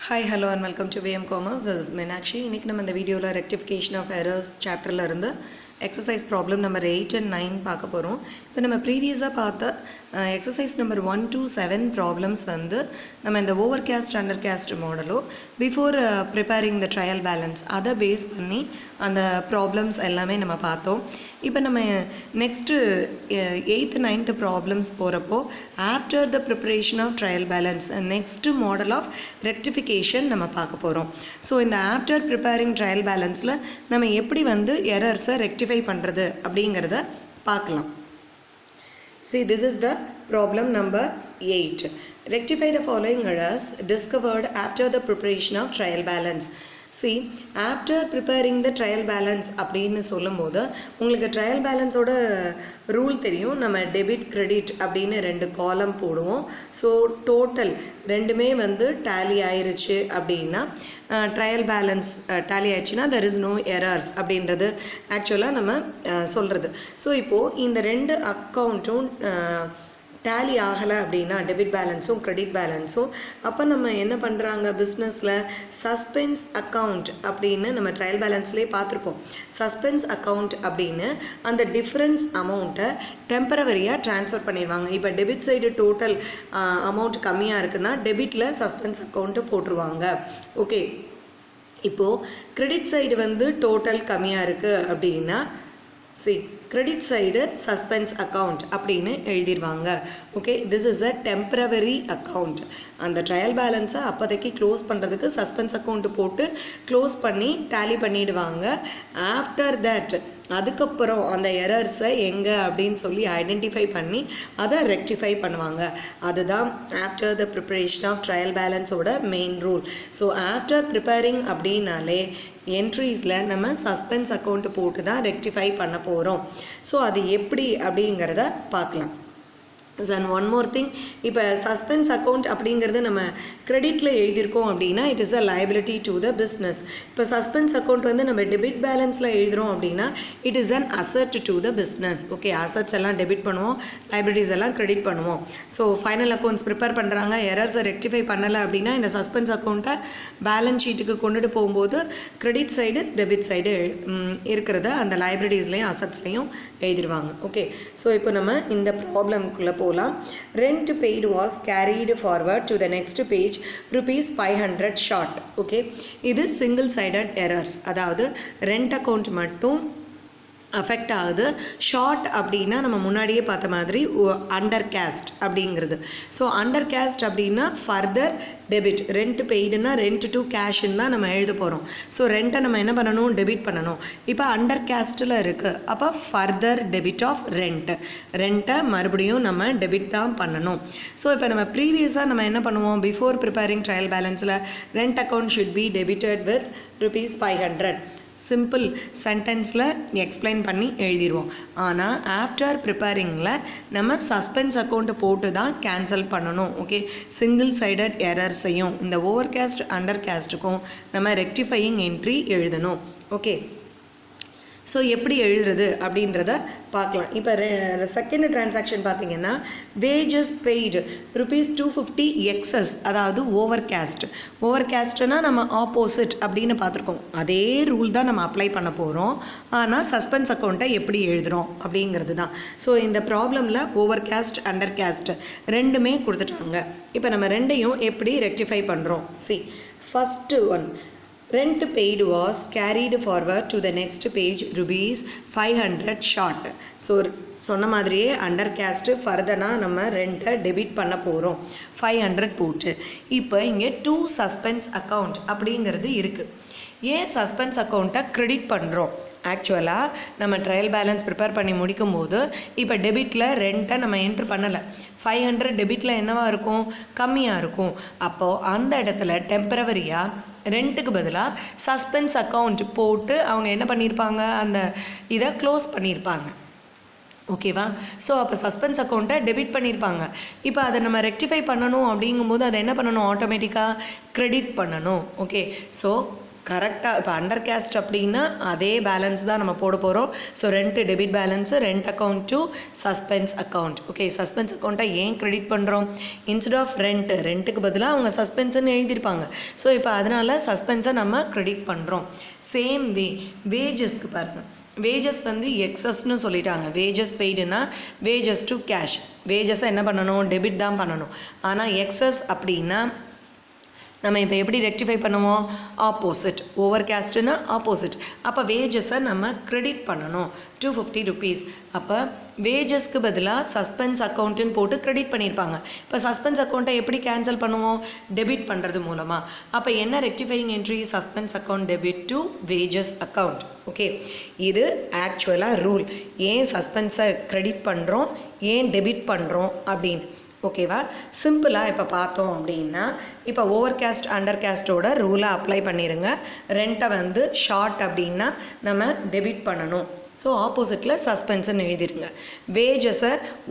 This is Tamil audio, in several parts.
Hi, hello and welcome to VM Commerce. This is Meenakshi. இன்னைக்கு நம்ம இந்த வீடியோவில் ரெக்டிஃபிகேஷன் ஆஃப் எரர்ஸ் சாப்டரில் இருந்து எக்ஸசைஸ் ப்ராப்ளம் நம்பர் 8 and 9 பார்க்க போகிறோம். இப்போ நம்ம ப்ரீவியஸாக பார்த்த எக்ஸசைஸ் நம்பர் 1 to 7 ப்ராப்ளம்ஸ் வந்து நம்ம இந்த ஓவர் கேஸ்ட் அண்டர் கேஸ்ட் மாடலோ before preparing the trial balance அதை பேஸ் பண்ணி அந்த ப்ராப்ளம்ஸ் எல்லாமே நம்ம பார்த்தோம். இப்போ நம்ம நெக்ஸ்ட்டு 8th 9th ப்ராப்ளம்ஸ் போகிறப்போ after the preparation of trial balance next model of rectification நம்ம பார்க்க போகிறோம். ஸோ இந்த ஆஃப்டர் ப்ரிப்பேரிங் ட்ரையல் பேலன்ஸில் நம்ம எப்படி வந்து எரர்ஸை ரெக்டிஃபை பண்ணுறது அப்படிங்கிறத பார்க்கலாம். See, this is the problem number 8. Rectify the following errors discovered after the preparation of trial balance. See, after preparing the trial balance அப்படின்னு சொல்லும்போது உங்களுக்கு ட்ரையல் பேலன்ஸோட ரூல் தெரியும். நம்ம டெபிட் கிரெடிட் அப்படின்னு 2 காலம் போடுவோம். ஸோ டோட்டல் ரெண்டுமே வந்து டேலி ஆயிருச்சு அப்படின்னா ட்ரையல் பேலன்ஸ் டேலி ஆயிடுச்சுன்னா there is no errors அப்படின்றது ஆக்சுவலாக நம்ம சொல்கிறது. ஸோ இப்போது இந்த 2 அக்கௌண்ட்டும் டேலி ஆகலை அப்படின்னா டெபிட் பேலன்ஸும் கிரெடிட் பேலன்ஸும் அப்போ நம்ம என்ன பண்ணுறாங்க பிஸ்னஸில் சஸ்பென்ஸ் அக்கௌண்ட் அப்படின்னு நம்ம ட்ரையல் பேலன்ஸ்லேயே பார்த்துருப்போம். சஸ்பென்ஸ் அக்கௌண்ட் அப்படின்னு அந்த டிஃப்ரென்ஸ் அமௌண்ட்டை டெம்பரவரியாக ட்ரான்ஸ்ஃபர் பண்ணிடுவாங்க. இப்போ டெபிட் சைடு டோட்டல் அமௌண்ட் கம்மியாக இருக்குன்னா டெபிட்டில் சஸ்பென்ஸ் அக்கௌண்ட்டு போட்டுருவாங்க. ஓகே, இப்போது கிரெடிட் சைடு வந்து டோட்டல் கம்மியாக இருக்குது அப்படின்னா கிரெடிட் சைடு சஸ்பென்ஸ் அக்கௌண்ட் அப்படின்னு எழுதிடுவாங்க. Okay, this is a temporary account. அந்த ட்ரையல் பேலன்ஸை அப்போதைக்கு க்ளோஸ் பண்ணுறதுக்கு சஸ்பென்ஸ் அக்கௌண்ட் போட்டு க்ளோஸ் பண்ணி டேலி பண்ணிவிடுவாங்க. ஆஃப்டர் தட் அதுக்கப்புறம் அந்த எரர்ஸை எங்கே அப்படின்னு சொல்லி ஐடென்டிஃபை பண்ணி அதை ரெக்டிஃபை பண்ணுவாங்க. அதுதான் after the preparation of trial பேலன்ஸோட main rule. So after preparing அப்படின்னாலே என்ட்ரிஸில் நம்ம சஸ்பென்ஸ் அக்கௌண்ட் போட்டு தான் ரெக்டிஃபை பண்ண போகிறோம். ஸோ அது எப்படி அப்படிங்கிறத பார்க்கலாம். அண்ட் ஒன் மோர் திங், இப்போ சஸ்பென்ஸ் அக்கௌண்ட் அப்படிங்கிறது நம்ம கிரெடிட்டில் எழுதியிருக்கோம் அப்படின்னா it is a liability to the business. இப்போ சஸ்பென்ஸ் அக்கௌண்ட் வந்து நம்ம டெபிட் பேலன்ஸில் எழுதுகிறோம் அப்படின்னா it is an asset to the business. Okay, assets எல்லாம் டெபிட் பண்ணுவோம், லைபிலிட்டிஸ் எல்லாம் கிரெடிட் பண்ணுவோம். ஸோ ஃபைனல் அக்கௌண்ட்ஸ் ப்ரிப்பேர் பண்ணுறாங்க, எரர்ஸை ரெக்டிஃபை பண்ணலை அப்படின்னா இந்த சஸ்பென்ஸ் அக்கௌண்ட்டை பேலன்ஸ் ஷீட்டுக்கு கொண்டுட்டு போகும்போது கிரெடிட் சைடு டெபிட் சைடு இருக்கிறத அந்த லைபிலிட்டிஸ்லேயும் அசட்ஸ்லேயும் எழுதிடுவாங்க. ஓகே, ஸோ இப்போ நம்ம இந்த ப்ராப்ளம்குள்ளே போலாம். Rent paid was carried forward to the next page ₹500 short. Okay, இது single sided errors. அதாவது ரெண்ட் அக்கௌண்ட் மட்டும் அஃபெக்ட் ஆகுது. ஷார்ட் அப்படின்னா நம்ம முன்னாடியே பார்த்த மாதிரி அண்டர் கேஸ்ட் அப்படிங்கிறது. ஸோ அண்டர் கேஸ்ட் அப்படின்னா ஃபர்தர் டெபிட். ரெண்ட் பெய்டுனா ரெண்ட் டு கேஷ்ன்னு தான் நம்ம எழுத போகிறோம். ஸோ ரெண்ட்டை நம்ம என்ன பண்ணணும், டெபிட் பண்ணணும். இப்போ அண்டர் கேஸ்ட்டில் இருக்குது, அப்போ ஃபர்தர் டெபிட் ஆஃப் ரெண்ட்டை மறுபடியும் நம்ம டெபிட் தான் பண்ணணும். ஸோ இப்போ நம்ம ப்ரீவியஸாக நம்ம என்ன பண்ணுவோம், பிஃபோர் ப்ரிப்பேரிங் ட்ரையல் பேலன்ஸில் rent account should be debited with ₹500. Simple சென்டென்ஸில் எக்ஸ்பிளைன் பண்ணி எழுதிடுவோம். ஆனால் ஆஃப்டர் ப்ரிப்பேரிங்கில் நம்ம சஸ்பென்ஸ் அக்கௌண்ட்டை போட்டு தான் கேன்சல் பண்ணணும். ஓகே, சிங்கிள் சைடட் எரர்ஸையும் இந்த ஓவர் கேஸ்ட் அண்டர் கேஸ்ட்டுக்கும் நம்ம ரெக்டிஃபையிங் என்ட்ரி எழுதணும். ஓகே, ஸோ எப்படி எழுதுறது அப்படின்றத பார்க்கலாம். இப்போ செகண்ட் டிரான்சாக்ஷன் பார்த்தீங்கன்னா வேஜஸ் பெய்டு ₹250 எக்ஸஸ், அதாவது ஓவர் கேஸ்ட்னா நம்ம ஆப்போசிட் அப்படின்னு பார்த்துருக்கோம். அதே ரூல் தான் நம்ம அப்ளை பண்ண போகிறோம். ஆனால் சஸ்பென்ஸ் அக்கௌண்ட்டை எப்படி எழுதுகிறோம் அப்படிங்கிறது தான். ஸோ இந்த ப்ராப்ளமில் ஓவர் கேஸ்ட் அண்டர் கேஸ்ட் ரெண்டுமே கொடுத்துட்டாங்க. இப்போ நம்ம ரெண்டையும் எப்படி ரெக்டிஃபை பண்ணுறோம். First one, rent paid was carried forward to the next page ₹500 short. So சொன்ன மாதிரியே அண்டர் கேஸ்ட்டு ஃபர்தராக நம்ம ரெண்ட்டை டெபிட் பண்ண போகிறோம் 500 போட்டு. இப்போ இங்கே 2 சஸ்பென்ஸ் அக்கௌண்ட் அப்படிங்கிறது இருக்குது. ஏன் சஸ்பென்ஸ் அக்கௌண்ட்டை கிரெடிட் பண்ணுறோம்? ஆக்சுவலாக நம்ம ட்ரையல் பேலன்ஸ் ப்ரிப்பேர் பண்ணி முடிக்கும் போது இப்போ டெபிட்டில் ரெண்ட்டை நம்ம என்ட்ரு பண்ணலை. 500 டெபிட்டில் என்னவாக இருக்கும், கம்மியாக இருக்கும். அப்போது அந்த இடத்துல டெம்பரவரியாக ரெண்ட்டுக்கு பதிலாக சஸ்பென்ஸ் அக்கௌண்ட் போட்டு அவங்க என்ன பண்ணியிருப்பாங்க, அந்த இதை க்ளோஸ் பண்ணியிருப்பாங்க. ஓகேவா? ஸோ அப்போ சஸ்பென்ஸ் அக்கௌண்ட்டை டெபிட் பண்ணியிருப்பாங்க. இப்போ அதை நம்ம ரெக்டிஃபை பண்ணணும் அப்படிங்கும்போது அதை என்ன பண்ணணும், ஆட்டோமேட்டிக்காக கிரெடிட் பண்ணணும். ஓகே, ஸோ கரெக்டாக இப்போ அண்டர் கேஸ்ட் அப்படின்னா அதே பேலன்ஸ் தான் நம்ம போட போகிறோம். So rent debit balance rent account to suspense account. Okay, suspense அக்கௌண்ட்டை ஏன் கிரெடிட் பண்ணுறோம்? இன்ஸ்டெட் ஆஃப் ரெண்ட்டுக்கு பதிலாக அவங்க சஸ்பென்ஸ்ன்னு எழுதியிருப்பாங்க. ஸோ இப்போ அதனால் சஸ்பென்ஸை நம்ம கிரெடிட் பண்ணுறோம். சேம் வே வேஜஸ்க்கு பாருங்கள். வேஜஸ் வந்து எக்ஸஸ்ன்னு சொல்லிட்டாங்க. வேஜஸ் பெய்டுனா வேஜஸ் டு கேஷ். வேஜஸை என்ன பண்ணணும்? டெபிட் தான் பண்ணணும். ஆனால் எக்ஸஸ் அப்படின்னா நம்ம இப்போ எப்படி ரெக்டிஃபை பண்ணுவோம்? ஆப்போசிட். ஓவர் கேஸ்ட்னா ஆப்போசிட். அப்போ வேஜஸை நம்ம கிரெடிட் பண்ணணும் 250 ருபீஸ். அப்போ வேஜஸ்க்கு பதிலாக சஸ்பென்ஸ் அக்கௌண்ட்டுன்னு போட்டு கிரெடிட் பண்ணியிருப்பாங்க. இப்போ சஸ்பென்ஸ் அக்கௌண்ட்டை எப்படி கேன்சல் பண்ணுவோம்? டெபிட் பண்ணுறது மூலமாக. அப்போ என்ன rectifying entry? Suspense account debit to wages account. Okay, இது ஆக்சுவலாக ரூல். ஏன் சஸ்பென்ஸை கிரெடிட் பண்ணுறோம், ஏன் டெபிட் பண்ணுறோம் அப்படின்னு. ஓகேவா? சிம்பிளாக இப்போ பார்த்தோம் அப்படின்னா இப்போ ஓவர் கேஸ்ட் அண்டர் கேஸ்ட்டோட ரூலை அப்ளை பண்ணிடுங்க. ரெண்ட்டை வந்து ஷார்ட் அப்படின்னா நம்ம டெபிட் பண்ணணும். ஸோ ஆப்போசிட்டில் சஸ்பென்ஸ்ன்னு எழுதிடுங்க. வேஜஸை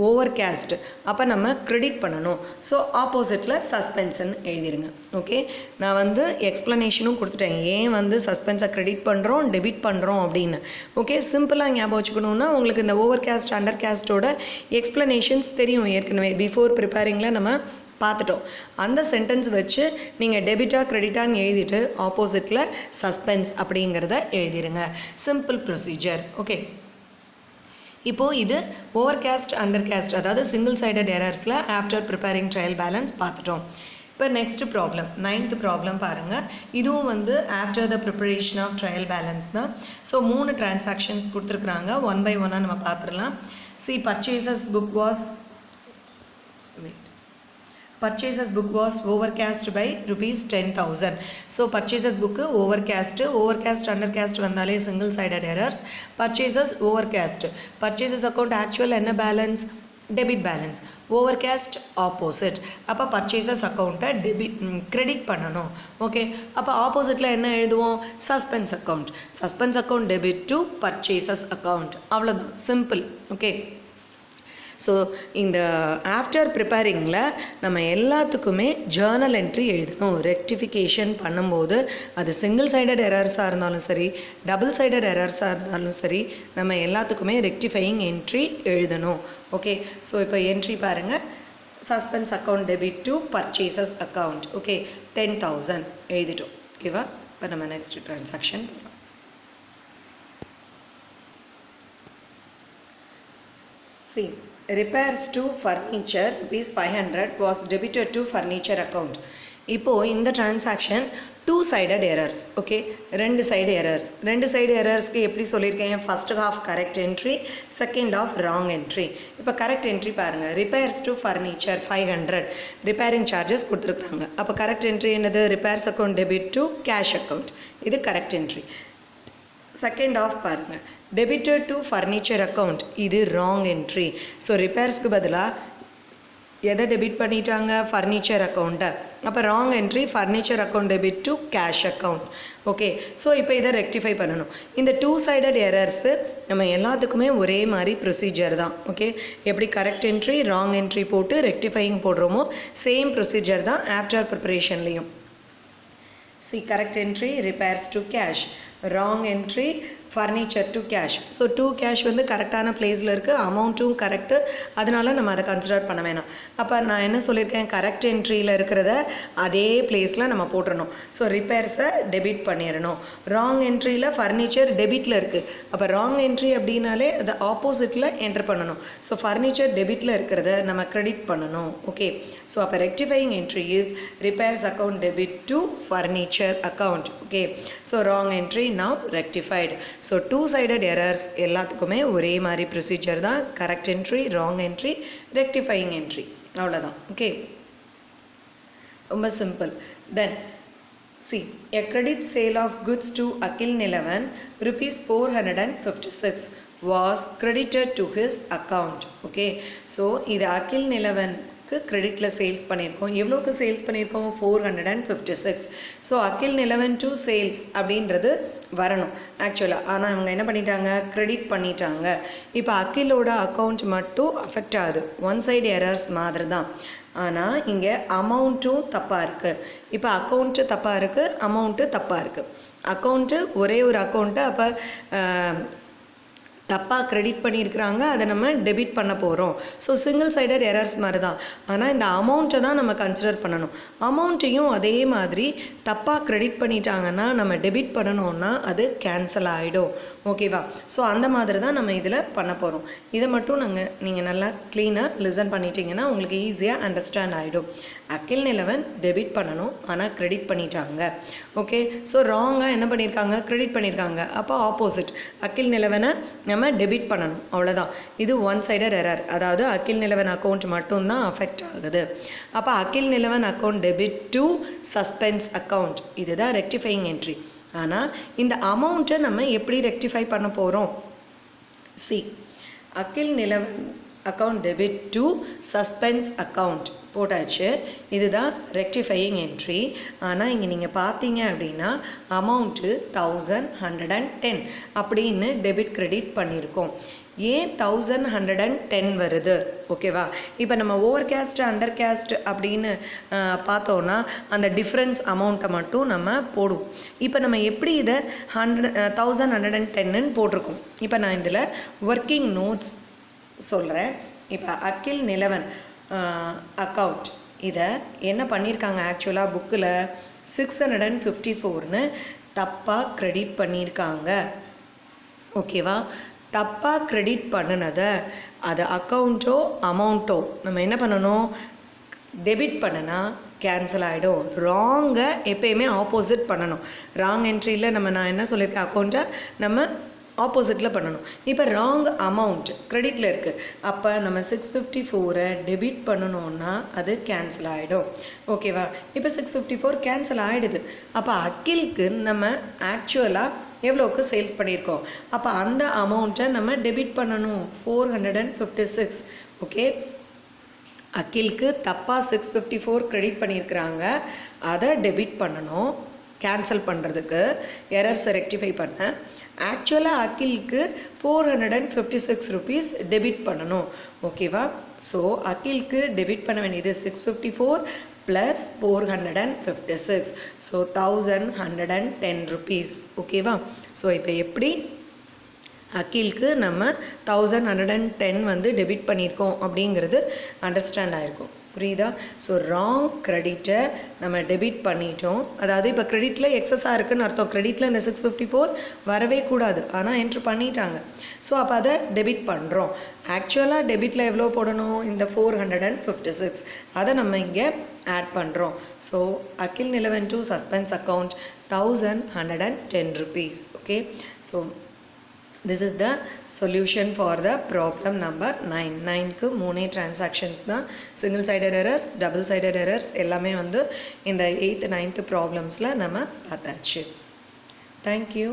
ஓவர் கேஸ்ட் அப்போ நம்ம கிரெடிட் பண்ணணும். ஸோ ஆப்போசிட்டில் சஸ்பென்ஸ்ன்னு எழுதிடுங்க. ஓகே, நான் வந்து எக்ஸ்ப்ளனேஷனும் கொடுத்துட்டேன் ஏன் வந்து சஸ்பென்ஸை கிரெடிட் பண்ணுறோம் டெபிட் பண்ணுறோம் அப்படின்னு. ஓகே, சிம்பிளாக ஞாபகம் வச்சுக்கணுன்னா உங்களுக்கு இந்த ஓவர் கேஸ்ட் அண்டர் கேஸ்ட்டோட எக்ஸ்ப்ளனேஷன்ஸ் தெரியும் ஏற்கனவே. பிஃபோர் ப்ரிப்பேரிங்கில் நம்ம பார்த்துட்டோம். அந்த சென்டென்ஸ் வச்சு நீங்கள் டெபிட்டாக கிரெடிட்டான்னு எழுதிட்டு ஆப்போசிட்டில் சஸ்பென்ஸ் அப்படிங்கிறத எழுதிடுங்க. Simple procedure. ஓகே, இப்போது இது ஓவர் கேஸ்ட் அண்டர் கேஸ்ட் அதாவது சிங்கிள் சைடட் எரர்ஸில் ஆஃப்டர் ப்ரிப்பேரிங் ட்ரையல் பேலன்ஸ் பார்த்துட்டோம். இப்போ நெக்ஸ்ட் ப்ராப்ளம் 9th ப்ராப்ளம் பாருங்கள். இதுவும் வந்து after the preparation of trial balance தான். ஸோ 3 டிரான்சாக்ஷன்ஸ் கொடுத்துருக்குறாங்க. ஒன் பை ஒன்னாக நம்ம பார்த்துடலாம். Purchases book was purchases book was overcast by rupees 10,000. So purchases book overcast undercast vandale single sided errors. Purchases overcast, purchases account actual enna balance debit balance, overcast opposite. அப்போ purchases account debit credit பண்ணணும். ஓகே, அப்போ ஆப்போசிட்டில் என்ன எழுதுவோம்? Suspense account debit to purchases account. அவ்வளோதான், சிம்பிள். ஓகே, ஸோ இந்த ஆஃப்டர் ப்ரிப்பேரிங்கில் நம்ம எல்லாத்துக்குமே ஜேர்னல் என்ட்ரி எழுதணும். ரெக்டிஃபிகேஷன் பண்ணும்போது அது சிங்கிள் சைடட் எரர்ஸாக இருந்தாலும் சரி, டபுள் சைடட் எரர்ஸாக இருந்தாலும் சரி, நம்ம எல்லாத்துக்குமே ரெக்டிஃபையிங் என்ட்ரி எழுதணும். ஓகே, ஸோ இப்போ என்ட்ரி பாருங்கள். Suspense account debit to purchases account. Okay, 10,000 எழுதிட்டோம். ஓகேவா? இப்போ நம்ம நெக்ஸ்ட் ட்ரான்சாக்ஷன் போகலாம். See, repairs to furniture rupees 500 was debited to furniture account. இப்போது இந்த transaction 2 sided errors. Okay, 2 side எரர்ஸ்க்கு எப்படி சொல்லியிருக்கேன்? First half correct entry, second half wrong entry. இப்போ கரெக்ட் என்ட்ரி பாருங்கள். Repairs to furniture 500 repairing charges கொடுத்துருக்குறாங்க. அப்போ கரெக்ட் என்ட்ரி என்னது? Repairs account debit to cash account. இது கரெக்ட் என்ட்ரி. செகண்ட் ஆஃப் பாருங்கள். டெபிட்டட் டு ஃபர்னிச்சர் அக்கௌண்ட், இது ராங் என்ட்ரி. ஸோ ரிப்பேர்ஸ்க்கு பதிலாக எதை டெபிட் பண்ணிட்டாங்க? ஃபர்னிச்சர் அக்கௌண்ட்டை. அப்போ wrong entry furniture account debit to cash account. Okay, so இப்போ இதை ரெக்டிஃபை பண்ணணும். இந்த 2 sided எரர்ஸு நம்ம எல்லாத்துக்குமே ஒரே மாதிரி ப்ரொசீஜர் தான். ஓகே, எப்படி கரெக்ட் என்ட்ரி ராங் என்ட்ரி போட்டு ரெக்டிஃபையிங் போடுறோமோ சேம் ப்ரொசீஜர் தான் after ப்ரிப்பரேஷன்லேயும். correct entry repairs to cash, wrong entry furniture to cash. So 2 cash வந்து கரெக்டான பிளேஸில் இருக்குது, அமௌண்ட்டும் கரெக்டு, அதனால நம்ம அதை கன்சிடர் பண்ண வேணாம். அப்போ நான் என்ன சொல்லியிருக்கேன்? கரெக்ட் என்ட்ரியில் இருக்கிறத அதே பிளேஸில் நம்ம போட்டுடணும். ஸோ ரிப்பேர்ஸை டெபிட் பண்ணிடணும். ராங் என்ட்ரியில் ஃபர்னிச்சர் டெபிட்டில் இருக்குது. அப்போ ராங் என்ட்ரி அப்படின்னாலே அதை ஆப்போசிட்டில் என்ட்ரு பண்ணணும். ஸோ ஃபர்னிச்சர் டெபிட்டில் இருக்கிறத நம்ம கிரெடிட் பண்ணணும். ஓகே, ஸோ அப்போ rectifying entry is repairs account debit to furniture account. Okay, so wrong entry now rectified. So 2 sided errors எல்லாத்துக்குமே ஒரே மாதிரி ப்ரொசீஜர் தான். Correct entry, wrong entry, rectifying entry, அவ்வளோதான். ஓகே, ரொம்ப simple. Then a credit sale of goods to Akil Nilavan rupees 456 was credited to his account. Okay, so இது அகில் நிலவன் கிரெடிட்டில் சேல்ஸ் பண்ணியிருக்கோம். எவ்வளோக்கு சேல்ஸ் பண்ணியிருக்கோம்? 456. So Akil Nilavan to sales அப்படின்றது வரணும் ஆக்சுவலாக. ஆனால் இவங்க என்ன பண்ணிட்டாங்க? கிரெடிட் பண்ணிட்டாங்க. இப்போ அகிலோட அக்கௌண்ட் மட்டும் அஃபெக்ட் ஆகுது. ஒன் சைடு எரர்ஸ் மாதிரி தான். ஆனால் இங்கே அமௌண்ட்டும் தப்பாக இருக்குது. இப்போ அக்கௌண்ட்டு தப்பாக இருக்குது, அமௌண்ட்டு தப்பாக இருக்குது. அக்கௌண்ட்டு ஒரே ஒரு அக்கௌண்ட்டு அப்போ தப்பாக கிரெடிட் பண்ணியிருக்கிறாங்க, அதை நம்ம டெபிட் பண்ண போகிறோம். ஸோ சிங்கிள் சைடட் எரர்ஸ் மாதிரி தான். ஆனால் இந்த அமௌண்ட்டை தான் நம்ம கன்சிடர் பண்ணணும். அமௌண்ட்டையும் அதே மாதிரி தப்பாக கிரெடிட் பண்ணிட்டாங்கன்னா நம்ம டெபிட் பண்ணணும்னா அது கேன்சல் ஆகிடும். ஓகேவா? ஸோ அந்த மாதிரி தான் நம்ம இதில் பண்ண போகிறோம். இதை மட்டும் நீங்கள் நல்லா க்ளீனாக லிசன் பண்ணிட்டீங்கன்னா உங்களுக்கு ஈஸியாக அண்டர்ஸ்டாண்ட் ஆகிடும். அகில் நிலவன் டெபிட் பண்ணணும், ஆனால் கிரெடிட் பண்ணிட்டாங்க. ஓகே, ஸோ ராங்காக என்ன பண்ணியிருக்காங்க? கிரெடிட் பண்ணியிருக்காங்க. அப்போ ஆப்போசிட் அகில் நிலவனை நம்ம டெபிட் பண்ணணும், அவ்வளோதான். இது ஒன் சைடட் எரர். அதாவது அகில் நிலவன் அக்கௌண்ட் மட்டும்தான் அஃபெக்ட் ஆகுது. அப்போ Akil Nilavan account debit to suspense account, இதுதான் ரெக்டிஃபையிங் என்ட்ரி. ஆனால் இந்த அமௌண்ட்டை நம்ம எப்படி ரெக்டிஃபை பண்ண போகிறோம்? Akil Nilavan account debit to suspense account போட்டாச்சு. இதுதான் ரெக்டிஃபையிங் என்ட்ரி. ஆனால் இங்கே நீங்கள் பார்த்தீங்க அப்படின்னா அமௌண்ட்டு 1110 அப்படின்னு டெபிட் கிரெடிட் பண்ணியிருக்கோம். ஏன் 1110 வருது? ஓகேவா? இப்போ நம்ம ஓவர் கேஸ்ட் அண்டர் கேஸ்ட் அப்படின்னு பார்த்தோன்னா அந்த டிஃப்ரென்ஸ் அமௌண்ட்டை மட்டும் நம்ம போடுவோம். இப்போ நம்ம எப்படி இதை 1110ன்னு போட்டிருக்கோம். இப்போ நான் இதில் ஒர்க்கிங் நோட்ஸ் சொல்கிறேன். இப்போ அகில் நிலவன் அக்கௌண்ட் இதை என்ன பண்ணியிருக்காங்க? ஆக்சுவலாக புக்கில் 654ன்னு தப்பாக க்ரெடிட் பண்ணியிருக்காங்க. ஓகேவா? தப்பாக க்ரெடிட் பண்ணினதை அது அக்கௌண்ட்டோ அமௌண்ட்டோ நம்ம என்ன பண்ணணும்? டெபிட் பண்ணுனா கேன்சல் ஆகிடும். ராங்கை எப்பயுமே ஆப்போசிட் பண்ணணும். ராங் என்ட்ரியில் நான் என்ன சொல்லியிருக்கேன்? அக்கௌண்ட்டை நம்ம ஆப்போசிட்டில் பண்ணணும். இப்போ ராங் அமௌண்ட் க்ரெடிட்டில் இருக்குது. அப்போ நம்ம 654 டெபிட் பண்ணணுன்னா அது கேன்சல் ஆகிடும். ஓகேவா? இப்போ 654 கேன்சல் ஆகிடுது. அப்போ அகிலுக்கு நம்ம ஆக்சுவலாக எவ்வளோக்கு சேல்ஸ் பண்ணியிருக்கோம்? அப்போ அந்த அமௌண்ட்டை நம்ம டெபிட் பண்ணணும், 456. ஓகே, அகிலுக்கு தப்பாக 654 க்ரெடிட் பண்ணியிருக்கிறாங்க, அதை டெபிட் பண்ணணும் கேன்சல் பண்ணுறதுக்கு, எரர்ஸை ரெக்டிஃபை பண்ண. ஆக்சுவலாக அகிலுக்கு 456 ருபீஸ் டெபிட் பண்ணணும். ஓகேவா? ஸோ அகிலுக்கு டெபிட் பண்ண வேண்டியது 654 ப்ளஸ் 456. So 1110 rupees. ஓகேவா? ஸோ இப்போ எப்படி அகிலுக்கு நம்ம 1110 டெபிட் பண்ணியிருக்கோம் அப்படிங்கிறது அண்டர்ஸ்டாண்ட் ஆகிருக்கும். புரியுதா? ஸோ ராங் க்ரெடிட்டை நம்ம டெபிட் பண்ணிட்டோம். அதாவது இப்போ க்ரெடிட்டில் எக்ஸஸாக இருக்குதுன்னு அர்த்தம். க்ரெடிட்டில் இந்த 654 வரவே கூடாது, ஆனால் என்ட்ரு பண்ணிட்டாங்க. ஸோ அப்போ அதை டெபிட் பண்ணுறோம். ஆக்சுவலாக டெபிட்டில் எவ்வளோ போடணும்? இந்த 456. அதை நம்ம இங்கே ஆட் பண்ணுறோம். So Akil Nilavan to suspense account 1110 rupees. Okay, so this is the solution for the problem number 9. 9க்கு 3 transactions தான். single sided errors, double sided errors எல்லாமே இந்த 8th 9th problemsல நம்ம பார்த்தாச்சு. Thank you.